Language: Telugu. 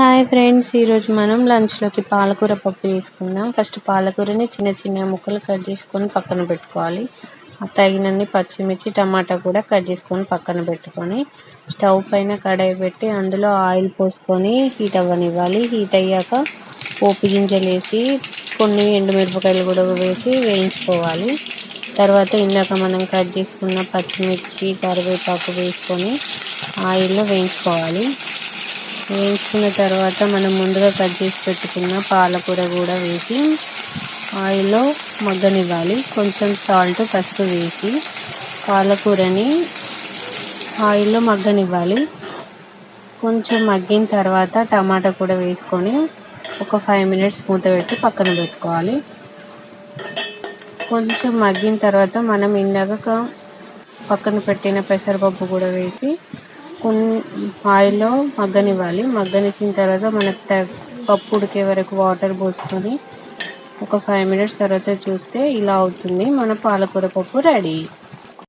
హాయ్ ఫ్రెండ్స్, ఈరోజు మనం లంచ్లోకి పాలకూర పప్పు చేసుకుందాం. ఫస్ట్ పాలకూరని చిన్న చిన్న ముక్కలు కట్ చేసుకొని పక్కన పెట్టుకోవాలి. తగినన్ని పచ్చిమిర్చి, టమాటా కూడా కట్ చేసుకొని పక్కన పెట్టుకొని స్టవ్ పైన కడాయి పెట్టి అందులో ఆయిల్ పోసుకొని హీట్ అవ్వనివ్వాలి. హీట్ అయ్యాక పోపు గింజలు వేసి కొన్ని ఎండుమిరపకాయలు కూడా వేసి వేయించుకోవాలి. తర్వాత ఇందాక మనం కట్ చేసుకున్న పచ్చిమిర్చి, కరివేపాకు వేసుకొని ఆయిల్లో వేయించుకోవాలి. వేయించుకున్న తర్వాత మనం ముందుగా కట్ చేసి పెట్టుకున్న పాలకూర కూడా వేసి ఆయిల్లో మగ్గనివ్వాలి. కొంచెం సాల్ట్, పసుపు వేసి పాలకూరని ఆయిల్లో మగ్గనివ్వాలి. కొంచెం మగ్గిన తర్వాత టమాటా కూడా వేసుకొని ఒక 5 మినిట్స్ మూత పెట్టి పక్కన పెట్టుకోవాలి. కొంచెం మగ్గిన తర్వాత మనం ఇందాక పక్కన పెట్టిన పెసరపప్పు కూడా వేసి ఆయిల్లో మగ్గనివ్వాలి. మగ్గనిచ్చిన తర్వాత మనకు పప్పు ఉడికే వరకు వాటర్ పోసుకొని ఒక 5 మినిట్స్ తర్వాత చూస్తే ఇలా అవుతుంది. మన పాలకూర పప్పు రెడీ.